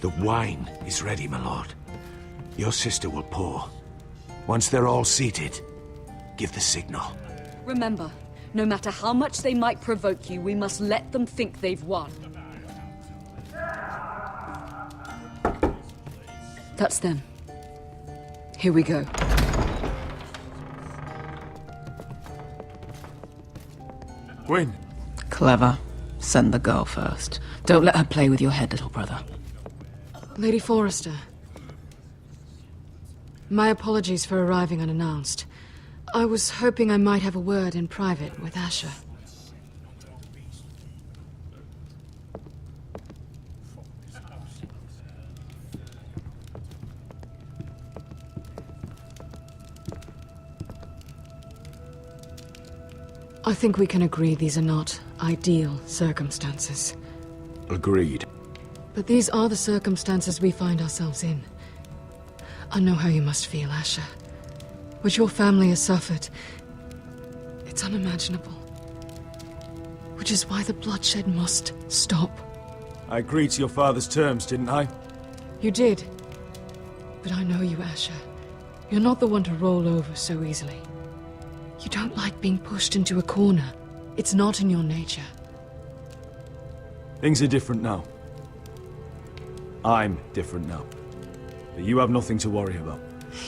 The wine is ready, my lord. Your sister will pour. Once they're all seated, give the signal. Remember, no matter how much they might provoke you, we must let them think they've won. That's them. Here we go. Gwyn. Clever. Send the girl first. Don't let her play with your head, little brother. Lady Forrester. My apologies for arriving unannounced. I was hoping I might have a word in private with Asher. I think we can agree these are not ideal circumstances. Agreed. But these are the circumstances we find ourselves in. I know how you must feel, Asher. What your family has suffered, it's unimaginable. Which is why the bloodshed must stop. I agreed to your father's terms, didn't I? You did. But I know you, Asher. You're not the one to roll over so easily. You don't like being pushed into a corner. It's not in your nature. Things are different now. I'm different now. But you have nothing to worry about.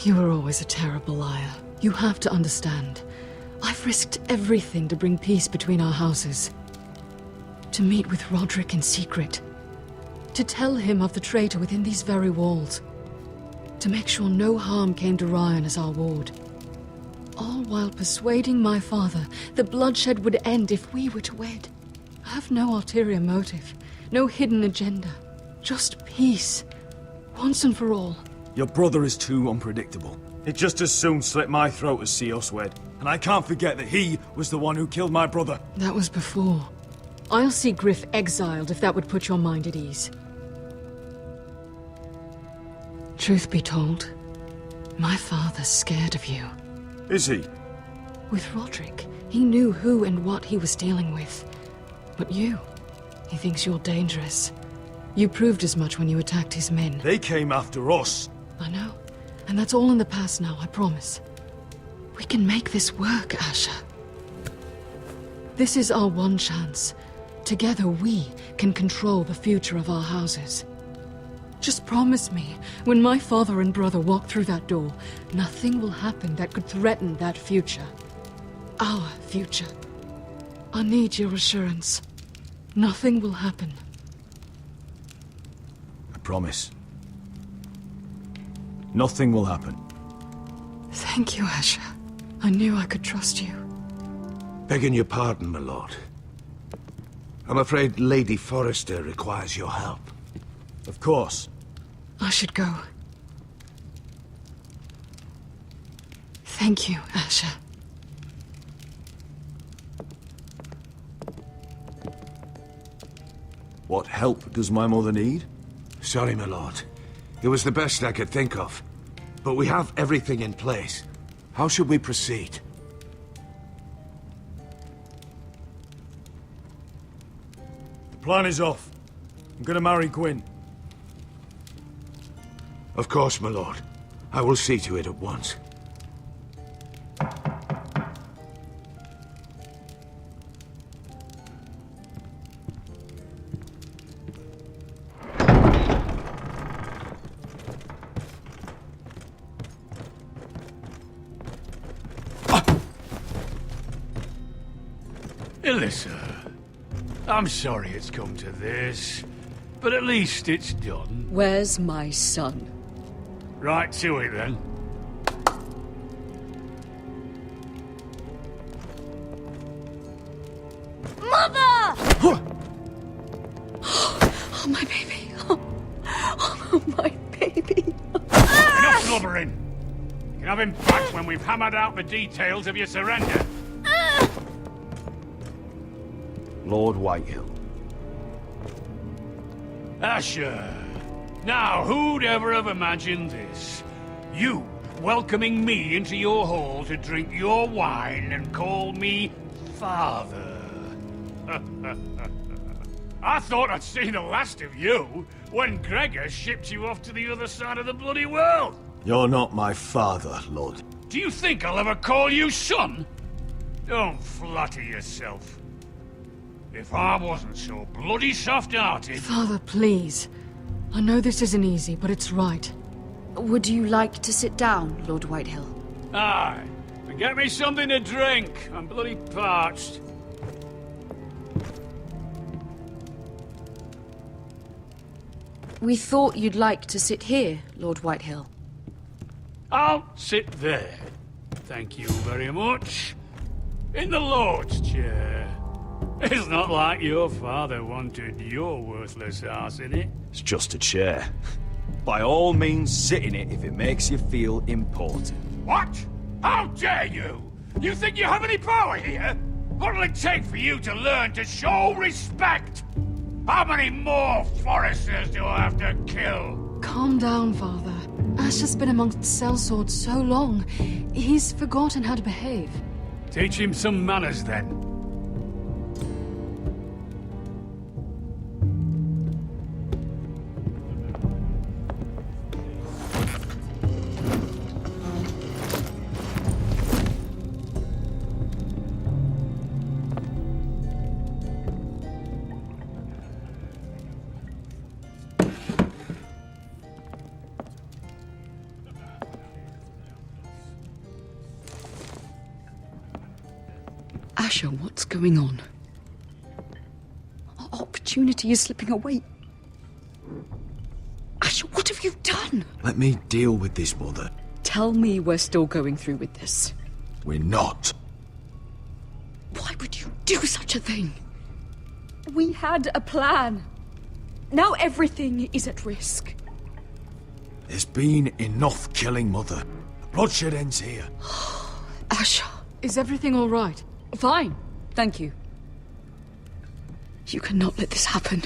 You were always a terrible liar. You have to understand. I've risked everything to bring peace between our houses. To meet with Roderick in secret. To tell him of the traitor within these very walls. To make sure no harm came to Ryan as our ward. All while persuading my father that bloodshed would end if we were to wed. I have no ulterior motive, no hidden agenda. Just peace, once and for all. Your brother is too unpredictable. He'd just as soon slit my throat as see us wed. And I can't forget that he was the one who killed my brother. That was before. I'll see Griff exiled if that would put your mind at ease. Truth be told, my father's scared of you. Is he? With Roderick, he knew who and what he was dealing with. But you, he thinks you're dangerous. You proved as much when you attacked his men. They came after us. I know. And that's all in the past now, I promise. We can make this work, Asher. This is our one chance. Together we can control the future of our houses. Just promise me, when my father and brother walk through that door, nothing will happen that could threaten that future. Our future. I need your assurance. Nothing will happen. I promise. Nothing will happen. Thank you, Asher. I knew I could trust you. Begging your pardon, my lord. I'm afraid Lady Forrester requires your help. Of course. I should go. Thank you, Asher. What help does my mother need? Sorry, my lord. It was the best I could think of. But we have everything in place. How should we proceed? The plan is off. I'm gonna marry Gwyn. Of course, my lord. I will see to it at once. Alyssa, I'm sorry it's come to this, but at least it's done. Where's my son? Right to it, then. Mother! Oh, my baby. Oh, my baby. Enough blubbering. You can have him back when we've hammered out the details of your surrender. Lord Whitehill. Asher. Now, who'd ever have imagined this? You welcoming me into your hall to drink your wine and call me father. I thought I'd seen the last of you when Gregor shipped you off to the other side of the bloody world. You're not my father, Lord. Do you think I'll ever call you son? Don't flatter yourself. If I wasn't so bloody soft-hearted... Father, please. I know this isn't easy, but it's right. Would you like to sit down, Lord Whitehill? Aye. And get me something to drink. I'm bloody parched. We thought you'd like to sit here, Lord Whitehill. I'll sit there. Thank you very much. In the Lord's chair. It's not like your father wanted your worthless ass in it. It's just a chair. By all means, sit in it if it makes you feel important. What? How dare you? You think you have any power here? What'll it take for you to learn to show respect? How many more foresters do I have to kill? Calm down, Father. Ash has been amongst sellswords so long, he's forgotten how to behave. Teach him some manners, then. Asher, what's going on? Our opportunity is slipping away. Asher, what have you done? Let me deal with this, Mother. Tell me we're still going through with this. We're not. Why would you do such a thing? We had a plan. Now everything is at risk. There's been enough killing, Mother. The bloodshed ends here. Asher. Is everything all right? Fine. Thank you. You cannot let this happen.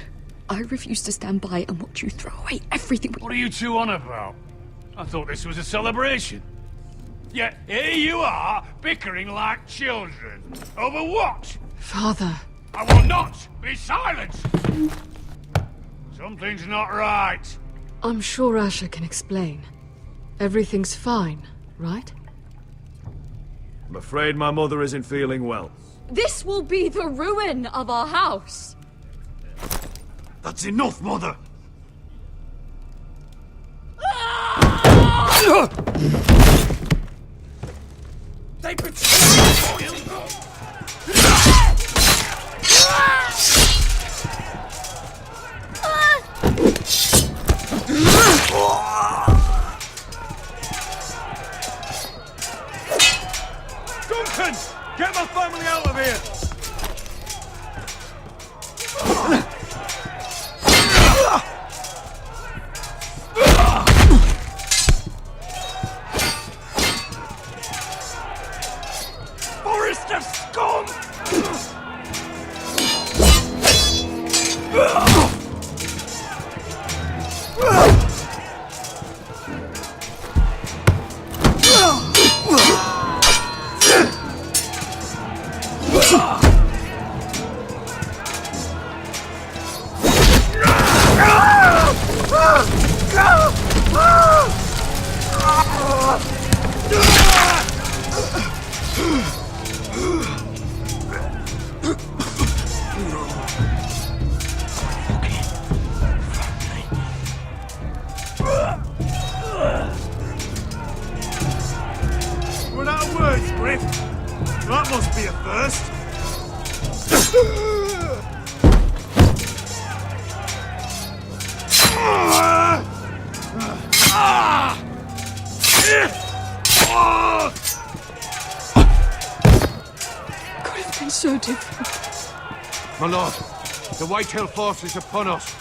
I refuse to stand by and watch you throw away everything we... What are you two on about? I thought this was a celebration. Yet here you are, bickering like children. Over what? Father. I will not be silenced! Something's not right. I'm sure Asher can explain. Everything's fine, right? I'm afraid my mother isn't feeling well. This will be the ruin of our house. That's enough, Mother! They betrayed you! Duncan! Get my family out of here! Forrester scum! Run out of words, Griff. That must be a first. Could have been so different. My lord, the Whitehill force is upon us.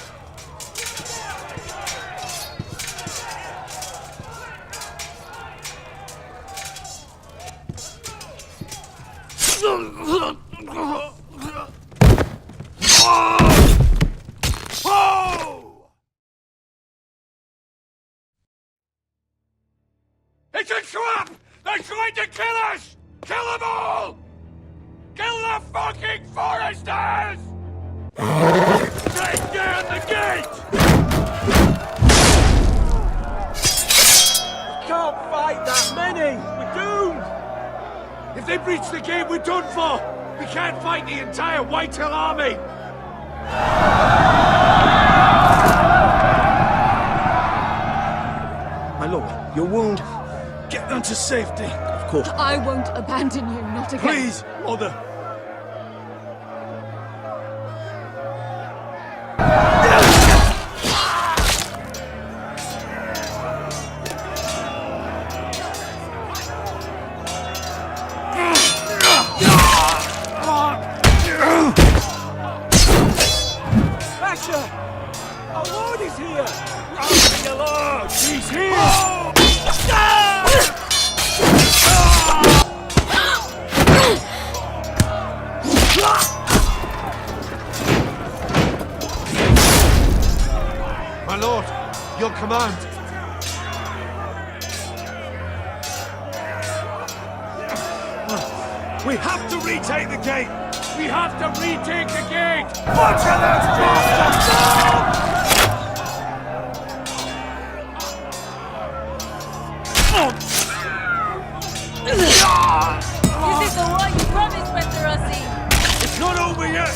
It's a trap! They're trying to kill us! Kill them all! Kill them the fucking foresters! Take down the gate! We can't fight that many! We're doomed! If they breach the gate, we're done for! We can't fight the entire Whitehill army! My lord, your wound. Get them to safety. Of course. I won't abandon you, not again. Please, mother. Our lord is here! Your lord! He's here! My lord, your command. We have to retake the gate! We have to retake the gate! Butcher those bastards! This is the war you promised, Mr. Rossi. It's not over yet!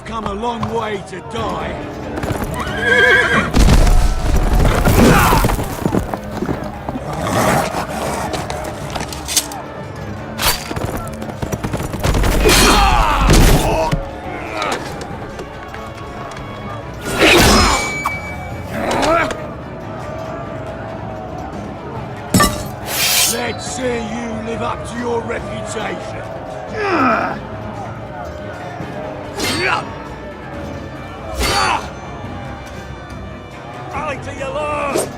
Come a long way to die. Let's see you live up to your reputation. Rally to your lord!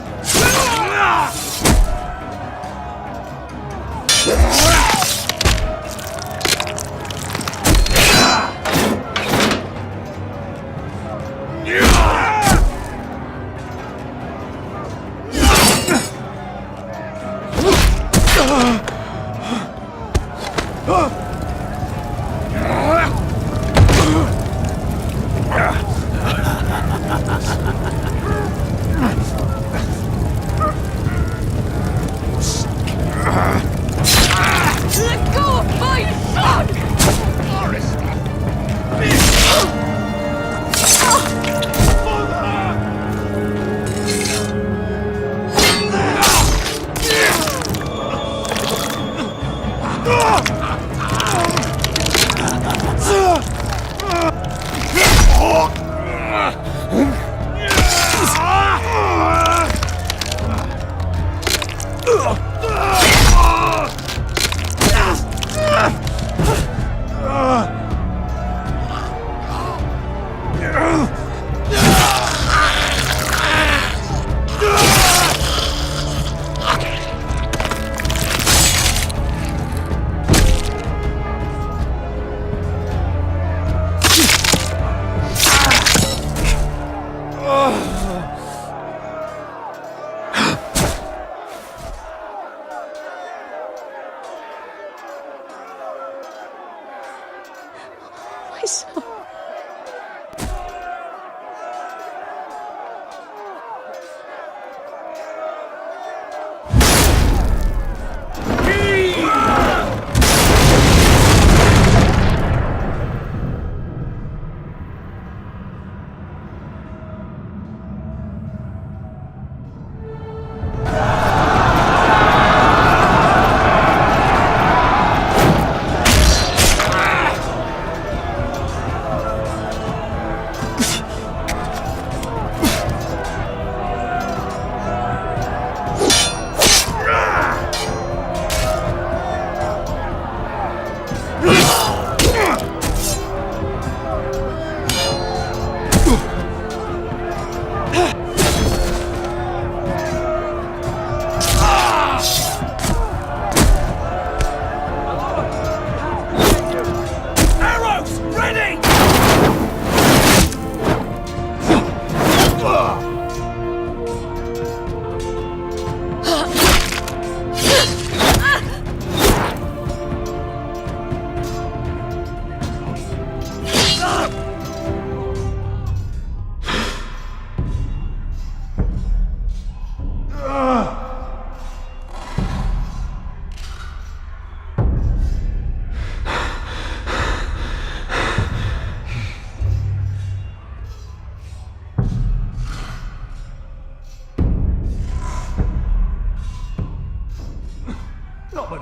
this?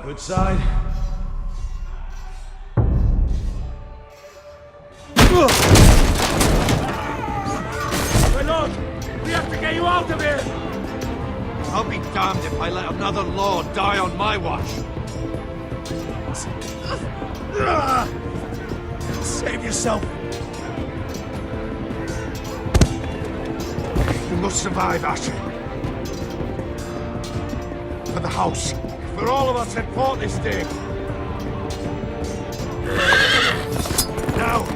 Good side. My lord, we have to get you out of here! I'll be damned if I let another lord die on my watch. Save yourself. You must survive, Asher. For the house. For all of us at port this day. Now.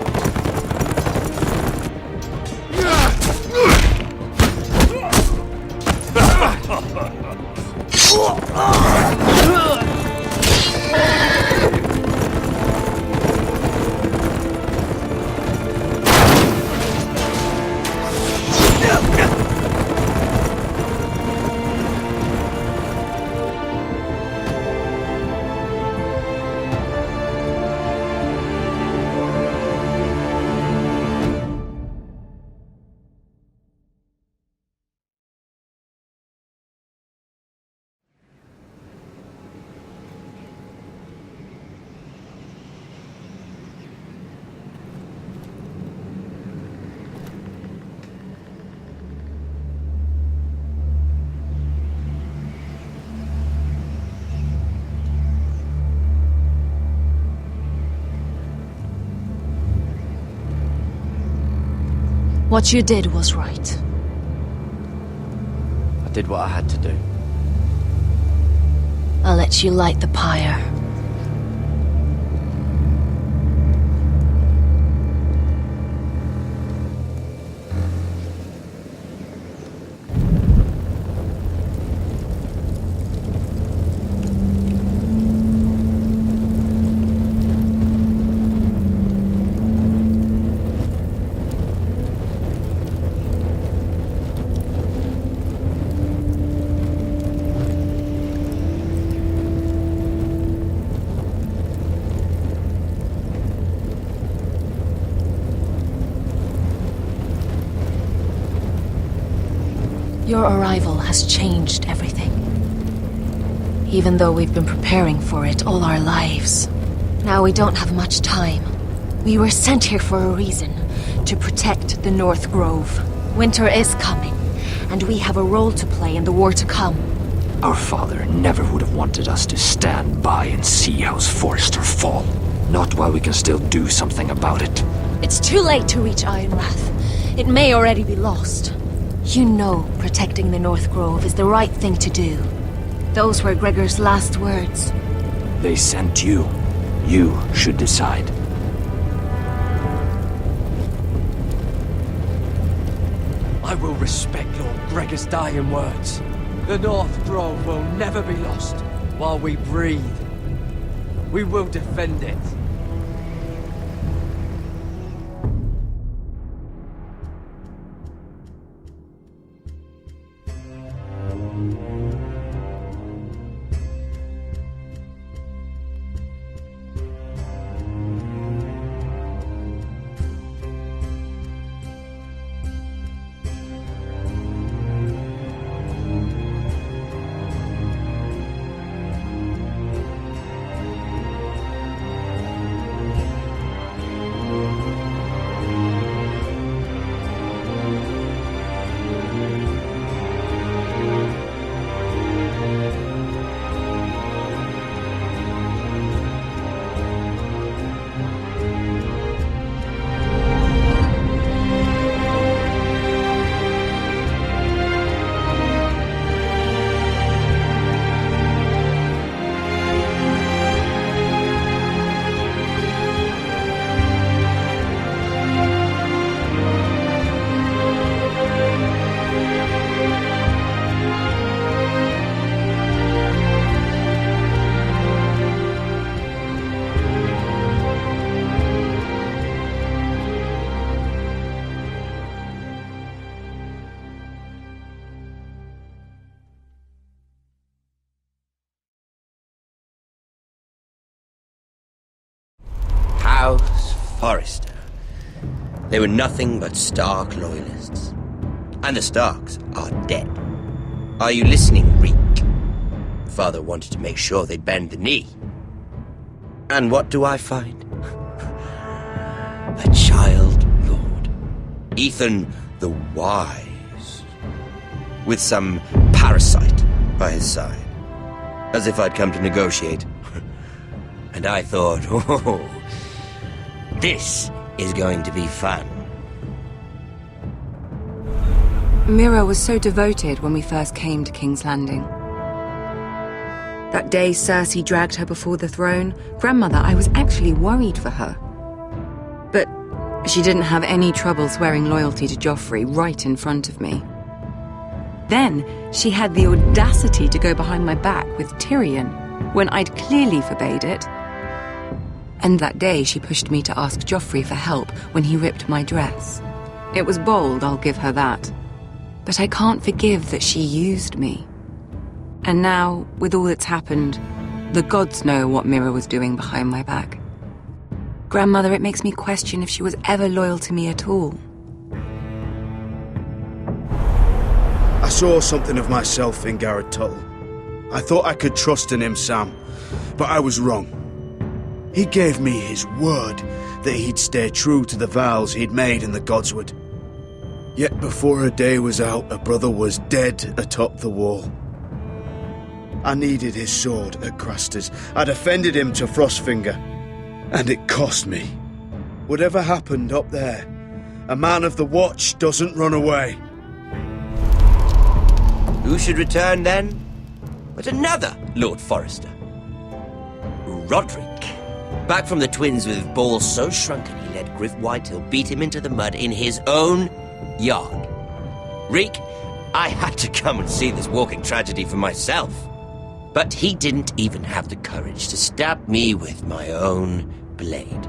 What you did was right. I did what I had to do. I'll let you light the pyre. Your arrival has changed everything. Even though we've been preparing for it all our lives. Now we don't have much time. We were sent here for a reason. To protect the North Grove. Winter is coming, and we have a role to play in the war to come. Our father never would have wanted us to stand by and see House Forrester fall. Not while we can still do something about it. It's too late to reach Ironwrath. It may already be lost. You know protecting the North Grove is the right thing to do. Those were Gregor's last words. They sent you. You should decide. I will respect Lord Gregor's dying words. The North Grove will never be lost while we breathe. We will defend it. Forrester. They were nothing but Stark loyalists. And the Starks are dead. Are you listening, Reek? Father wanted to make sure they'd bend the knee. And what do I find? A child lord. Ethan the Wise. With some parasite by his side. As if I'd come to negotiate. And I thought, oh, this is going to be fun. Mira was so devoted when we first came to King's Landing. That day Cersei dragged her before the throne, Grandmother, I was actually worried for her. But she didn't have any trouble swearing loyalty to Joffrey right in front of me. Then she had the audacity to go behind my back with Tyrion, when I'd clearly forbade it. And that day she pushed me to ask Joffrey for help when he ripped my dress. It was bold, I'll give her that. But I can't forgive that she used me. And now, with all that's happened, the gods know what Mira was doing behind my back. Grandmother, it makes me question if she was ever loyal to me at all. I saw something of myself in Garrett Tuttle. I thought I could trust in him, Sam, but I was wrong. He gave me his word that he'd stay true to the vows he'd made in the Godswood. Yet before a day was out, a brother was dead atop the wall. I needed his sword at Craster's. I defended him to Frostfinger, and it cost me. Whatever happened up there, a man of the Watch doesn't run away. Who should return then? But another Lord Forrester. Roderick. Back from the Twins with balls so shrunken he let Griff Whitehill beat him into the mud in his own yard. Reek, I had to come and see this walking tragedy for myself. But he didn't even have the courage to stab me with my own blade.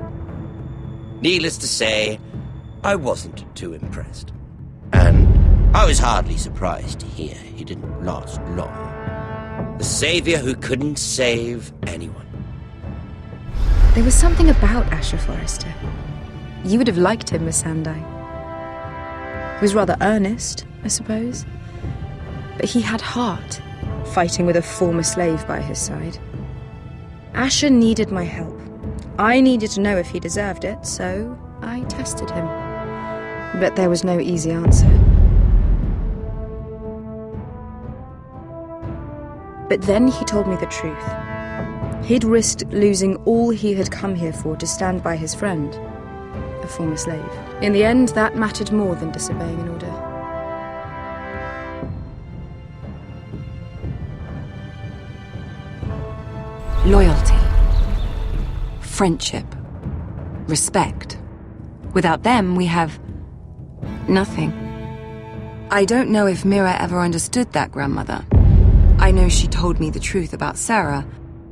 Needless to say, I wasn't too impressed. And I was hardly surprised to hear he didn't last long. The savior who couldn't save anyone. There was something about Asher Forrester. You would have liked him, Miss Sandai. He was rather earnest, I suppose. But he had heart, fighting with a former slave by his side. Asher needed my help. I needed to know if he deserved it, so I tested him. But there was no easy answer. But then he told me the truth. He'd risked losing all he had come here for to stand by his friend, a former slave. In the end, that mattered more than disobeying an order. Loyalty. Friendship. Respect. Without them, we have nothing. I don't know if Mira ever understood that, Grandmother. I know she told me the truth about Sarah,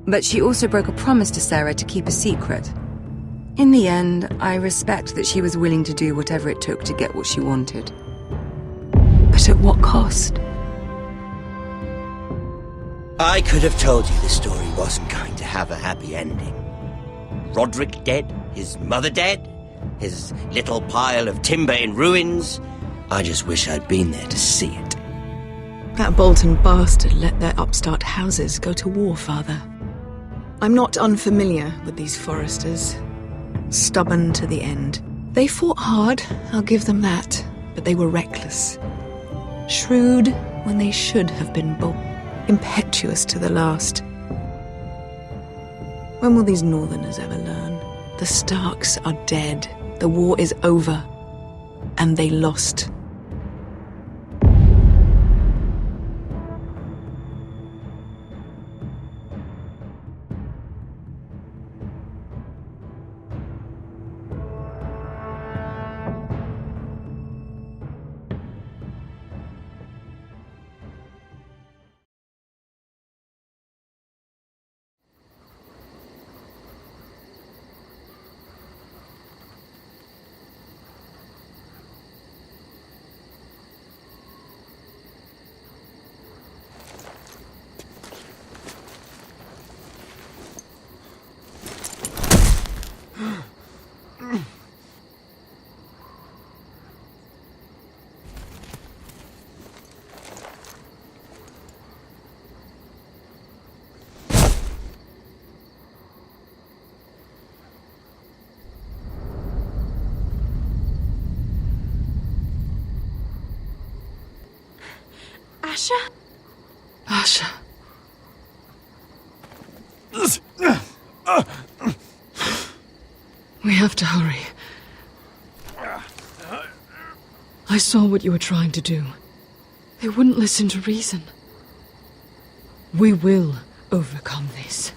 but she also broke a promise to Sarah to keep a secret. In the end, I respect that she was willing to do whatever it took to get what she wanted. But at what cost? I could have told you the story wasn't going to have a happy ending. Roderick dead, his mother dead, his little pile of timber in ruins. I just wish I'd been there to see it. That Bolton bastard let their upstart houses go to war, Father. I'm not unfamiliar with these Forresters. Stubborn to the end. They fought hard, I'll give them that, but they were reckless. Shrewd when they should have been bold. Impetuous to the last. When will these Northerners ever learn? The Starks are dead. The war is over. And they lost. Asher? Asher. We have to hurry. I saw what you were trying to do. They wouldn't listen to reason. We will overcome this.